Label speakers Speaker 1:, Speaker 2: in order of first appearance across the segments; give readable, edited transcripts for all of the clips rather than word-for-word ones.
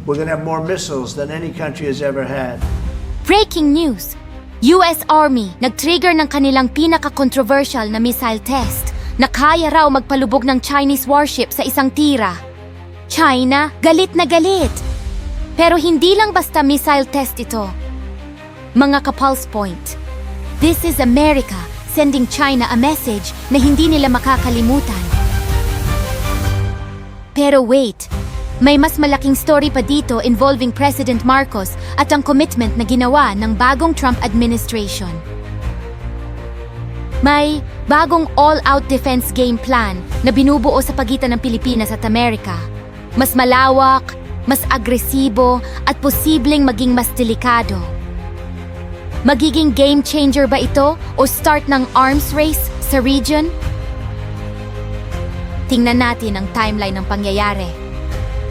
Speaker 1: We're going to have more missiles than any country has ever had.
Speaker 2: Breaking news! US Army nagtrigger ng kanilang pinaka-controversial na missile test na kaya raw magpalubog ng Chinese warship sa isang tira. China, galit na galit! Pero hindi lang basta missile test ito. Mga ka-pulse point, this is America sending China a message na hindi nila makakalimutan. Pero wait, may mas malaking story pa dito involving President Marcos at ang commitment na ginawa ng bagong Trump administration. May bagong all-out defense game plan na binubuo sa pagitan ng Pilipinas at Amerika. Mas malawak, mas agresibo at posibleng maging mas delikado. Magiging game changer ba ito o start ng arms race sa region? Tingnan natin ang timeline ng pangyayari.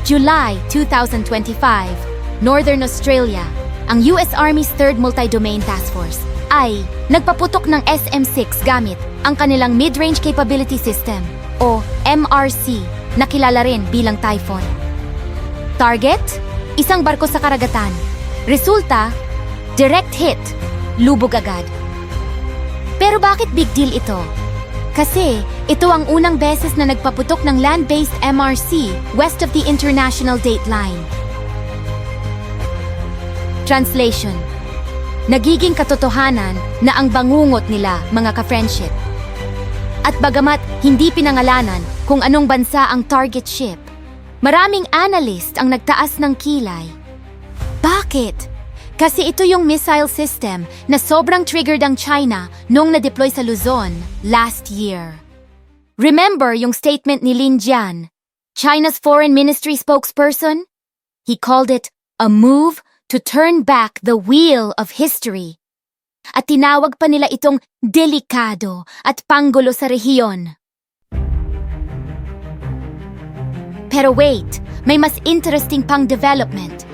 Speaker 2: July 2025, Northern Australia, ang US Army's 3rd Multi-Domain Task Force ay nagpaputok ng SM-6 gamit ang kanilang Mid-Range Capability System o MRC na kilala rin bilang Typhon. Target? Isang barko sa karagatan. Resulta? Direct hit. Lubog agad. Pero bakit big deal ito? Kasi ito ang unang beses na nagpaputok ng land-based MRC west of the international dateline. Translation: nagiging katotohanan na ang bangungot nila, mga ka-friendship. At bagamat hindi pinangalanan kung anong bansa ang target ship, maraming analyst ang nagtaas ng kilay. Bakit? Kasi ito yung missile system na sobrang triggered ang China nung na-deploy sa Luzon last year. Remember yung statement ni Lin Jian, China's foreign ministry spokesperson? He called it a move to turn back the wheel of history. At tinawag pa nila itong delikado at panggulo sa rehiyon. Pero wait, may mas interesting pang development.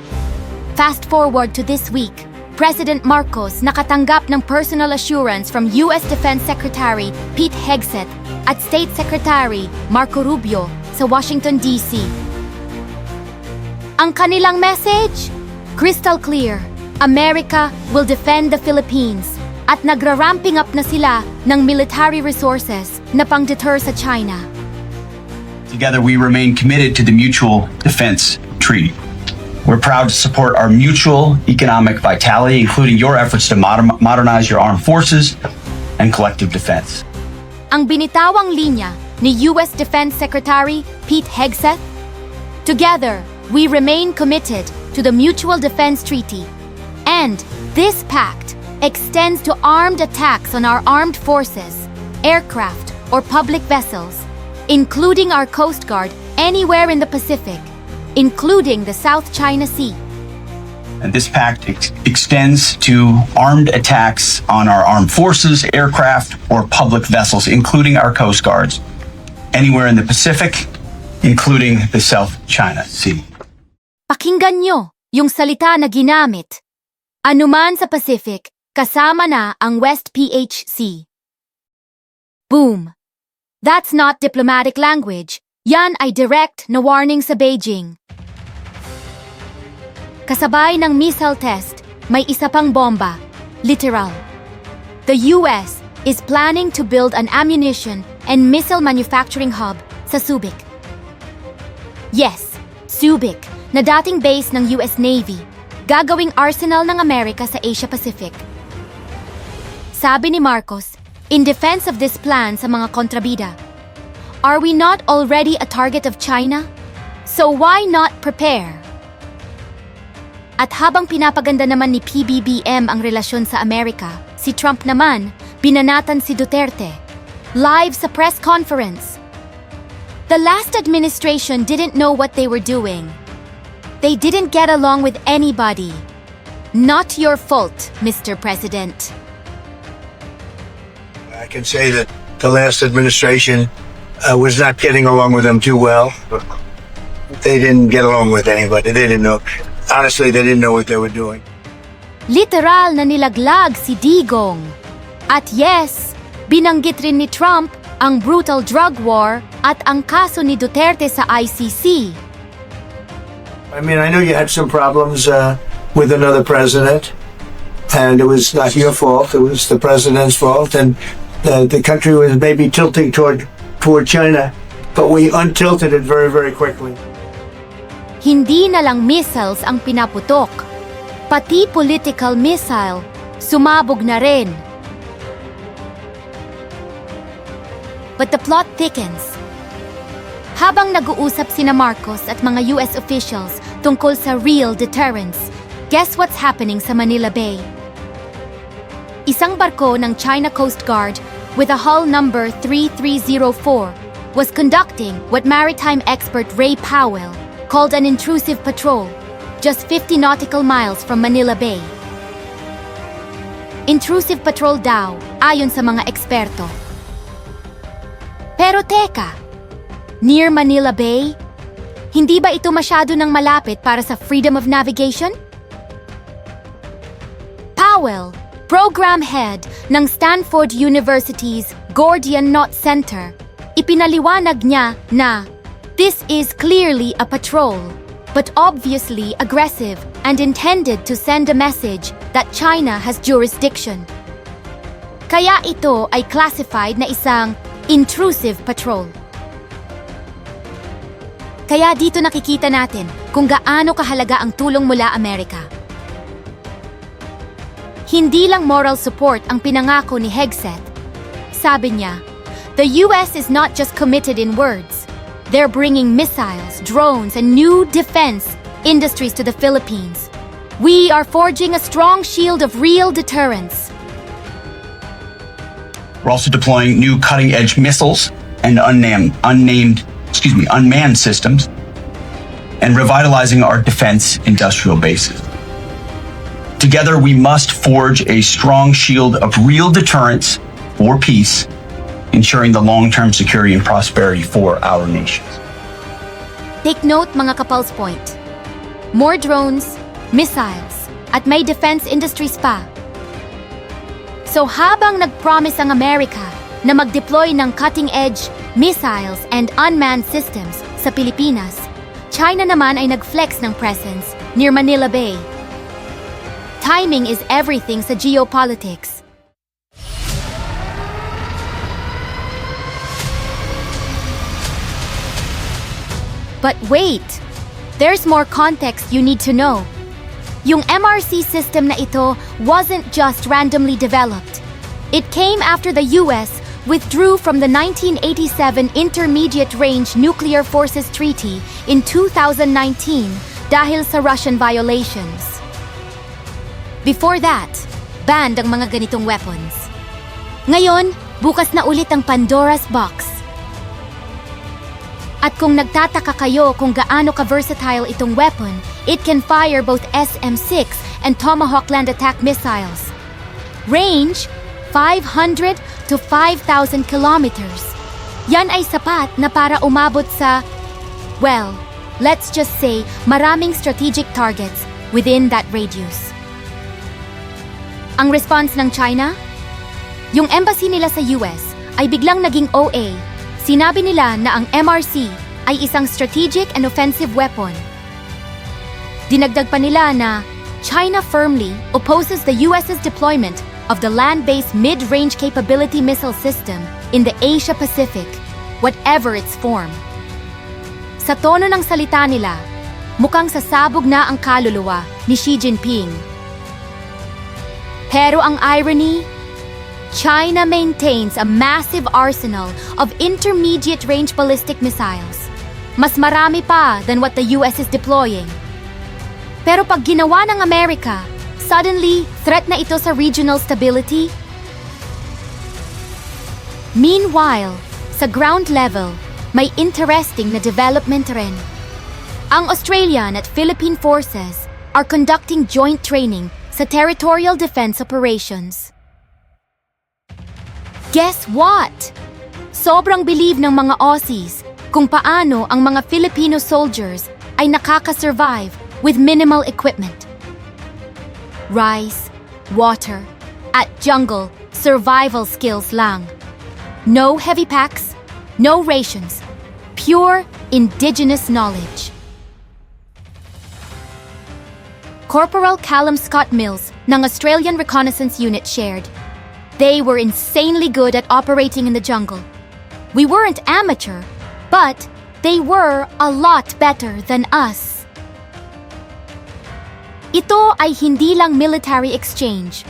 Speaker 2: Fast forward to this week, President Marcos nakatanggap ng personal assurance from US Defense Secretary Pete Hegseth at State Secretary Marco Rubio sa Washington, D.C. Ang kanilang message? Crystal clear, America will defend the Philippines at nagra-ramping up na sila ng military resources na pang-deter sa China.
Speaker 3: Together we remain committed to the Mutual Defense Treaty. We're proud to support our mutual economic vitality, including your efforts to modernize your armed forces and collective defense.
Speaker 2: Ang binitawang linya ni US Defense Secretary Pete Hegseth, together, we remain committed to the Mutual Defense Treaty, and this pact extends to armed attacks on our armed forces, aircraft, or public vessels, including our Coast Guard anywhere in the Pacific, including the South China Sea.
Speaker 3: And this pact extends to armed attacks on our armed forces, aircraft, or public vessels, including our Coast Guards, anywhere in the Pacific, including the South China Sea.
Speaker 2: Pakinggan nyo yung salita na ginamit. Anuman sa Pacific, kasama na ang West PHC. Boom. That's not diplomatic language. Yan ay direct na warning sa Beijing. Kasabay ng missile test, may isa pang bomba, literal. The US is planning to build an ammunition and missile manufacturing hub sa Subic. Yes, Subic, na dating base ng US Navy, gagawing arsenal ng Amerika sa Asia Pacific. Sabi ni Marcos, in defense of this plan sa mga kontrabida, are we not already a target of China? So why not prepare? At habang pinapaganda naman ni PBBM ang relasyon sa Amerika, si Trump naman, binanatan si Duterte. Live sa press conference. The last administration didn't know what they were doing. They didn't get along with anybody. Not your fault, Mr. President.
Speaker 1: I can say that the last administration was not getting along with them too well. They didn't get along with anybody. They didn't know. Honestly, they didn't know what they were doing.
Speaker 2: Literal na nilaglag si Digong. At yes, binanggit rin ni Trump ang brutal drug war at ang kaso ni Duterte sa ICC.
Speaker 1: I mean, I know you had some problems with another president, and it was not your fault. It was the president's fault, and the country was maybe tilting toward China, but we untilted it very, very quickly.
Speaker 2: Hindi na lang missiles ang pinaputok, pati political missile, sumabog na rin. But the plot thickens. Habang nag-uusap sina Marcos at mga US officials tungkol sa real deterrence, guess what's happening sa Manila Bay? Isang barko ng China Coast Guard with a hull number 3304 was conducting what maritime expert Ray Powell called an intrusive patrol just 50 nautical miles from Manila Bay. Intrusive patrol daw, ayon sa mga eksperto. Pero teka, near Manila Bay, hindi ba ito masyado nang malapit para sa freedom of navigation? Powell, program head ng Stanford University's Gordian Knot Center, ipinaliwanag niya na this is clearly a patrol, but obviously aggressive and intended to send a message that China has jurisdiction. Kaya ito ay classified na isang intrusive patrol. Kaya dito nakikita natin kung gaano kahalaga ang tulong mula Amerika. Hindi lang moral support ang pinangako ni Hegseth. Sabi niya, the US is not just committed in words. They're bringing missiles, drones, and new defense industries to the Philippines. We are forging a strong shield of real deterrence.
Speaker 3: We're also deploying new cutting-edge missiles and unmanned systems, and revitalizing our defense industrial bases. Together, we must forge a strong shield of real deterrence for peace, ensuring the long-term security and prosperity for our nations.
Speaker 2: Take note mga kapulse point. More drones, missiles, at may defense industries pa. So habang nag-promise ang Amerika na mag-deploy ng cutting-edge missiles and unmanned systems sa Pilipinas, China naman ay nag-flex ng presence near Manila Bay. Timing is everything sa geopolitics. But wait! There's more context you need to know. Yung MRC system na ito wasn't just randomly developed. It came after the US withdrew from the 1987 Intermediate Range Nuclear Forces Treaty in 2019 dahil sa Russian violations. Before that, banned ang mga ganitong weapons. Ngayon, bukas na ulit ang Pandora's Box. At kung nagtataka kayo kung gaano ka-versatile itong weapon, it can fire both SM-6 and Tomahawk land attack missiles. Range, 500 to 5,000 kilometers. Yan ay sapat na para umabot sa, well, let's just say maraming strategic targets within that radius. Ang response ng China? Yung embassy nila sa US ay biglang naging OA. Sinabi nila na ang MRC ay isang strategic and offensive weapon. Dinagdag pa nila na China firmly opposes the US's deployment of the land-based mid-range capability missile system in the Asia-Pacific, whatever its form. Sa tono ng salita nila, mukhang sasabog na ang kaluluwa ni Xi Jinping. Pero ang irony, China maintains a massive arsenal of intermediate-range ballistic missiles. Mas marami pa than what the US is deploying. Pero pag ginawa ng Amerika, suddenly, threat na ito sa regional stability? Meanwhile, sa ground level, may interesting na development rin. Ang Australian at Philippine forces are conducting joint training sa territorial defense operations. Guess what? Sobrang believe ng mga Aussies kung paano ang mga Filipino soldiers ay nakaka-survive with minimal equipment. Rice, water, at jungle survival skills lang. No heavy packs, no rations, pure indigenous knowledge. Corporal Callum Scott Mills ng Australian Reconnaissance Unit shared, "They were insanely good at operating in the jungle. We weren't amateur, but they were a lot better than us." Ito ay hindi lang military exchange.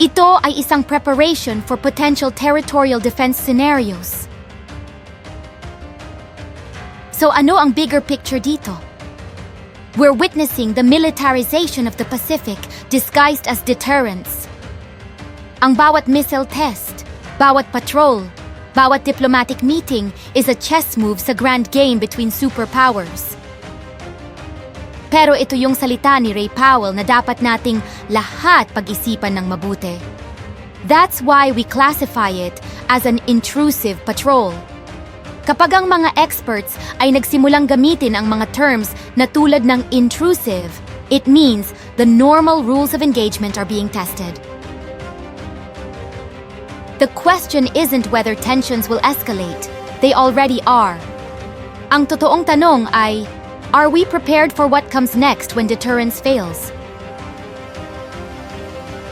Speaker 2: Ito ay isang preparation for potential territorial defense scenarios. So ano ang bigger picture dito? We're witnessing the militarization of the Pacific disguised as deterrence. Ang bawat missile test, bawat patrol, bawat diplomatic meeting is a chess move sa grand game between superpowers. Pero ito yung salita ni Ray Powell na dapat nating lahat pag-isipan ng mabuti. That's why we classify it as an intrusive patrol. Kapag ang mga experts ay nagsimulang gamitin ang mga terms na tulad ng intrusive, it means the normal rules of engagement are being tested. The question isn't whether tensions will escalate. They already are. Ang totoong tanong ay, are we prepared for what comes next when deterrence fails?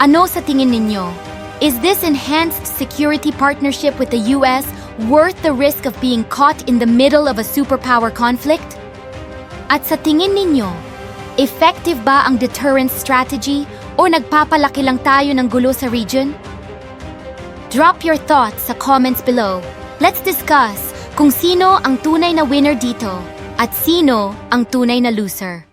Speaker 2: Ano sa tingin ninyo? Is this enhanced security partnership with the US worth the risk of being caught in the middle of a superpower conflict? At sa tingin ninyo, effective ba ang deterrence strategy o nagpapalaki lang tayo ng gulo sa region? Drop your thoughts sa comments below. Let's discuss kung sino ang tunay na winner dito at sino ang tunay na loser.